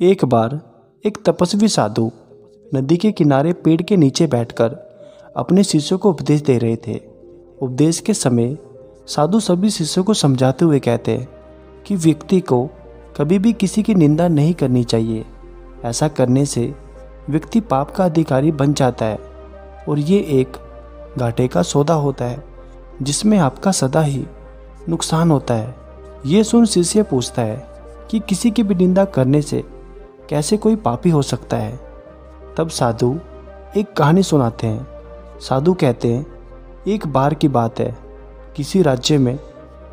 एक बार एक तपस्वी साधु नदी के किनारे पेड़ के नीचे बैठकर अपने शिष्यों को उपदेश दे रहे थे। उपदेश के समय साधु सभी शिष्यों को समझाते हुए कहते हैं कि व्यक्ति को कभी भी किसी की निंदा नहीं करनी चाहिए। ऐसा करने से व्यक्ति पाप का अधिकारी बन जाता है और ये एक घाटे का सौदा होता है जिसमें आपका सदा ही नुकसान होता है। ये सुन शिष्य पूछता है कि किसी की भी निंदा करने से कैसे कोई पापी हो सकता है। तब साधु एक कहानी सुनाते हैं। साधु कहते हैं, एक बार की बात है, किसी राज्य में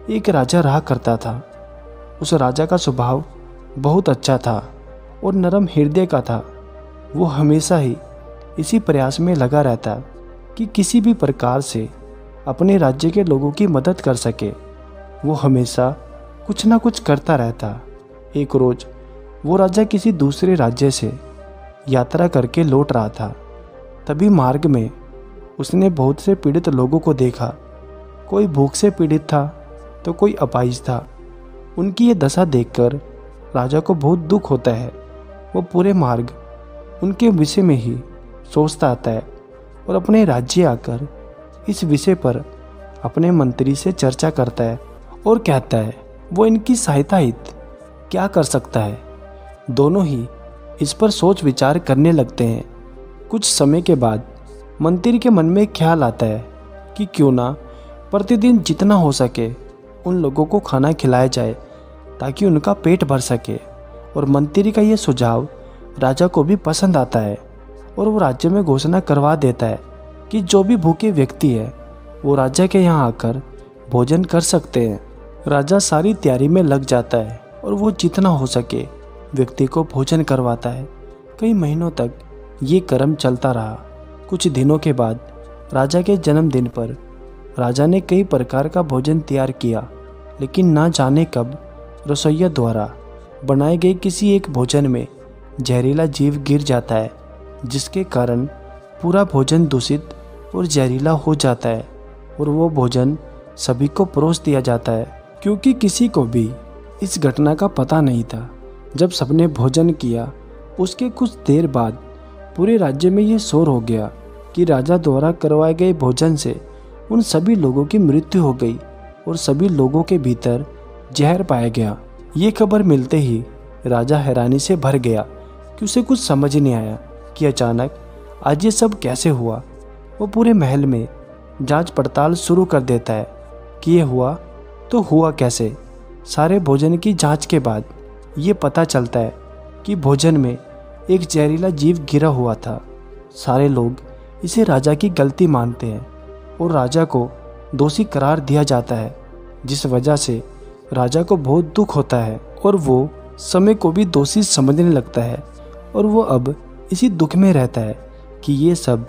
एक राजा रहा करता था। उस राजा का स्वभाव बहुत अच्छा था और नरम हृदय का था। वो हमेशा ही इसी प्रयास में लगा रहता कि किसी भी प्रकार से अपने राज्य के लोगों की मदद कर सके। वो हमेशा कुछ ना कुछ करता रहता। एक रोज वो राजा किसी दूसरे राज्य से यात्रा करके लौट रहा था। तभी मार्ग में उसने बहुत से पीड़ित लोगों को देखा। कोई भूख से पीड़ित था तो कोई अपाहिज था। उनकी ये दशा देखकर राजा को बहुत दुख होता है। वो पूरे मार्ग उनके विषय में ही सोचता आता है और अपने राज्य आकर इस विषय पर अपने मंत्री से चर्चा करता है और कहता है वो इनकी सहायता हित क्या कर सकता है। दोनों ही इस पर सोच विचार करने लगते हैं। कुछ समय के बाद मंत्री के मन में ख्याल आता है कि क्यों ना प्रतिदिन जितना हो सके उन लोगों को खाना खिलाया जाए ताकि उनका पेट भर सके। और मंत्री का ये सुझाव राजा को भी पसंद आता है और वो राज्य में घोषणा करवा देता है कि जो भी भूखे व्यक्ति है वो राजा के यहाँ आकर भोजन कर सकते हैं। राजा सारी तैयारी में लग जाता है और वो जितना हो सके व्यक्ति को भोजन करवाता है। कई महीनों तक ये क्रम चलता रहा। कुछ दिनों के बाद राजा के जन्मदिन पर राजा ने कई प्रकार का भोजन तैयार किया, लेकिन ना जाने कब रसोइया द्वारा बनाए गए किसी एक भोजन में जहरीला जीव गिर जाता है, जिसके कारण पूरा भोजन दूषित और जहरीला हो जाता है और वो भोजन सभी को परोस दिया जाता है। क्योंकि किसी को भी इस घटना का पता नहीं था, जब सबने भोजन किया उसके कुछ देर बाद पूरे राज्य में ये शोर हो गया कि राजा द्वारा करवाए गए भोजन से उन सभी लोगों की मृत्यु हो गई और सभी लोगों के भीतर जहर पाया गया। ये खबर मिलते ही राजा हैरानी से भर गया कि उसे कुछ समझ नहीं आया कि अचानक आज ये सब कैसे हुआ। वो पूरे महल में जांच पड़ताल शुरू कर देता है कि ये हुआ तो हुआ कैसे। सारे भोजन की जांच के बाद ये पता चलता है कि भोजन में एक जहरीला जीव गिरा हुआ था। सारे लोग इसे राजा की गलती मानते हैं और राजा को दोषी करार दिया जाता है, जिस वजह से राजा को बहुत दुख होता है और वो समय को भी दोषी समझने लगता है और वो अब इसी दुख में रहता है कि ये सब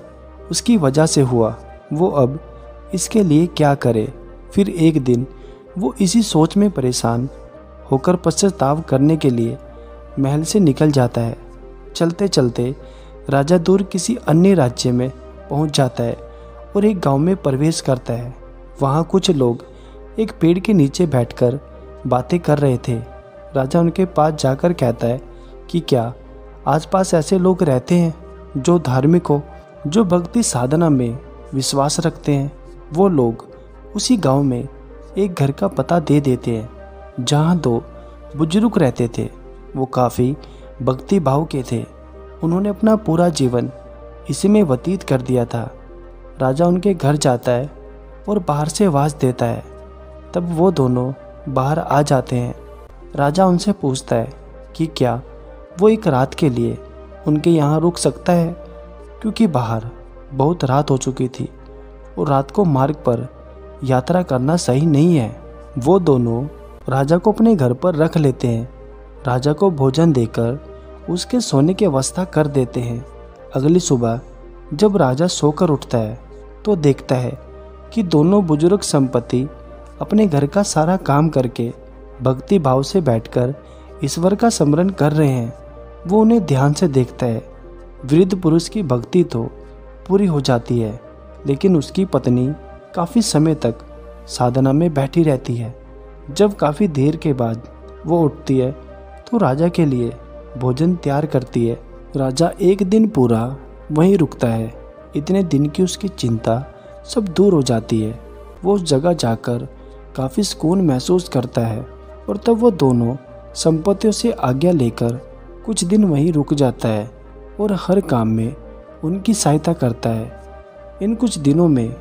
उसकी वजह से हुआ। वो अब इसके लिए क्या करे। फिर एक दिन वो इसी सोच में परेशान होकर पश्चाताप करने के लिए महल से निकल जाता है। चलते चलते राजा दूर किसी अन्य राज्य में पहुंच जाता है और एक गांव में प्रवेश करता है। वहां कुछ लोग एक पेड़ के नीचे बैठकर बातें कर रहे थे। राजा उनके पास जाकर कहता है कि क्या आसपास ऐसे लोग रहते हैं जो धार्मिक हो, जो भक्ति साधना में विश्वास रखते हैं। वो लोग उसी गांव में एक घर का पता दे देते हैं जहां दो बुजुर्ग रहते थे। वो काफ़ी भक्ति भाव के थे। उन्होंने अपना पूरा जीवन इसी में व्यतीत कर दिया था। राजा उनके घर जाता है और बाहर से आवाज़ देता है। तब वो दोनों बाहर आ जाते हैं। राजा उनसे पूछता है कि क्या वो एक रात के लिए उनके यहाँ रुक सकता है, क्योंकि बाहर बहुत रात हो चुकी थी और रात को मार्ग पर यात्रा करना सही नहीं है। वो दोनों राजा को अपने घर पर रख लेते हैं। राजा को भोजन देकर उसके सोने की व्यवस्था कर देते हैं। अगली सुबह जब राजा सोकर उठता है तो देखता है कि दोनों बुजुर्ग संपत्ति अपने घर का सारा काम करके भक्ति भाव से बैठकर ईश्वर का स्मरण कर रहे हैं। वो उन्हें ध्यान से देखता है। वृद्ध पुरुष की भक्ति तो पूरी हो जाती है, लेकिन उसकी पत्नी काफ़ी समय तक साधना में बैठी रहती है। जब काफ़ी देर के बाद वो उठती है तो राजा के लिए भोजन तैयार करती है। राजा एक दिन पूरा वहीं रुकता है। इतने दिन की उसकी चिंता सब दूर हो जाती है। वो उस जगह जाकर काफ़ी सुकून महसूस करता है और तब वो दोनों संपत्तियों से आज्ञा लेकर कुछ दिन वहीं रुक जाता है और हर काम में उनकी सहायता करता है। इन कुछ दिनों में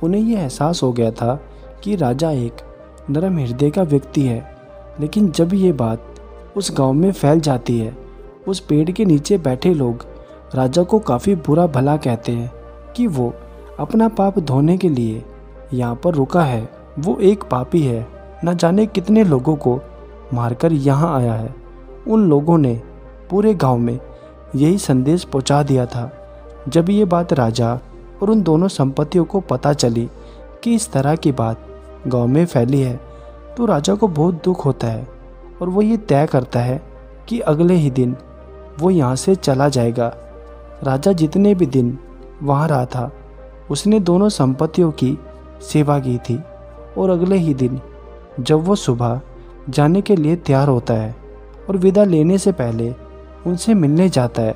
उन्हें यह एहसास हो गया था कि राजा एक नरम हृदय का व्यक्ति है। लेकिन जब ये बात उस गांव में फैल जाती है, उस पेड़ के नीचे बैठे लोग राजा को काफ़ी बुरा भला कहते हैं कि वो अपना पाप धोने के लिए यहाँ पर रुका है। वो एक पापी है, न जाने कितने लोगों को मारकर यहाँ आया है। उन लोगों ने पूरे गांव में यही संदेश पहुँचा दिया था। जब ये बात राजा और उन दोनों संपत्तियों को पता चली कि इस तरह की बात गांव में फैली है, तो राजा को बहुत दुख होता है और वो ये तय करता है कि अगले ही दिन वो यहाँ से चला जाएगा। राजा जितने भी दिन वहाँ रहा था, उसने दोनों संपत्तियों की सेवा की थी और अगले ही दिन जब वो सुबह जाने के लिए तैयार होता है और विदा लेने से पहले उनसे मिलने जाता है,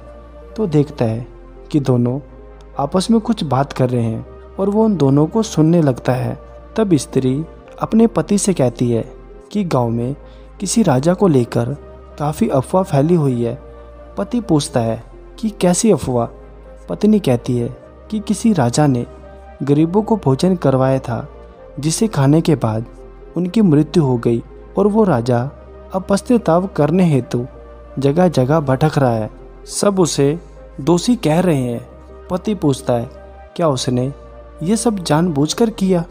तो देखता है कि दोनों आपस में कुछ बात कर रहे हैं और वो उन दोनों को सुनने लगता है। तब स्त्री अपने पति से कहती है कि गांव में किसी राजा को लेकर काफ़ी अफवाह फैली हुई है। पति पूछता है कि कैसी अफवाह? पत्नी कहती है कि किसी राजा ने गरीबों को भोजन करवाया था, जिसे खाने के बाद उनकी मृत्यु हो गई और वो राजा अब पश्चाताप करने हेतु जगह जगह भटक रहा है। सब उसे दोषी कह रहे हैं। पति पूछता है क्या उसने ये सब जानबूझकर किया?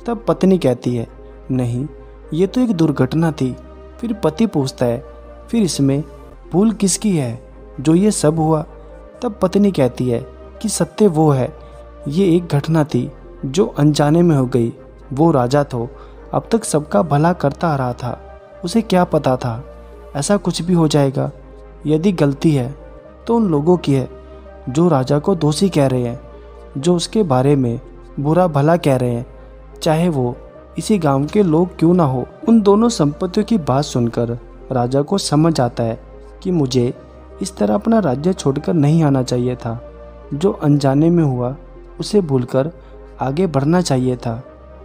तब पत्नी कहती है नहीं, ये तो एक दुर्घटना थी। फिर पति पूछता है फिर इसमें भूल किसकी है जो ये सब हुआ? तब पत्नी कहती है कि सत्य वो है, ये एक घटना थी जो अनजाने में हो गई। वो राजा तो अब तक सबका भला करता आ रहा था, उसे क्या पता था ऐसा कुछ भी हो जाएगा। यदि गलती है तो उन लोगों की है जो राजा को दोषी कह रहे हैं, जो उसके बारे में बुरा भला कह रहे हैं, चाहे वो इसी गांव के लोग क्यों ना हो। उन दोनों संपत्तियों की बात सुनकर राजा को समझ आता है कि मुझे इस तरह अपना राज्य छोड़कर नहीं आना चाहिए था। जो अनजाने में हुआ उसे भूलकर आगे बढ़ना चाहिए था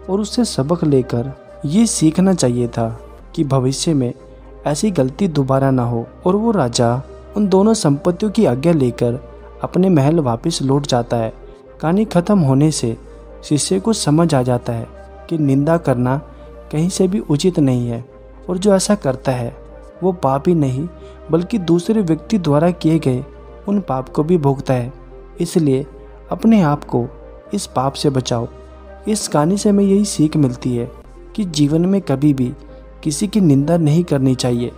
और उससे सबक लेकर ये सीखना चाहिए था कि भविष्य में ऐसी गलती दोबारा ना हो। और वो राजा उन दोनों संपत्तियों की आज्ञा लेकर अपने महल वापस लौट जाता है। कहानी खत्म होने से शिष्य को समझ आ जाता है कि निंदा करना कहीं से भी उचित नहीं है और जो ऐसा करता है वो पाप ही नहीं बल्कि दूसरे व्यक्ति द्वारा किए गए उन पाप को भी भोगता है। इसलिए अपने आप को इस पाप से बचाओ। इस कहानी से हमें यही सीख मिलती है कि जीवन में कभी भी किसी की निंदा नहीं करनी चाहिए।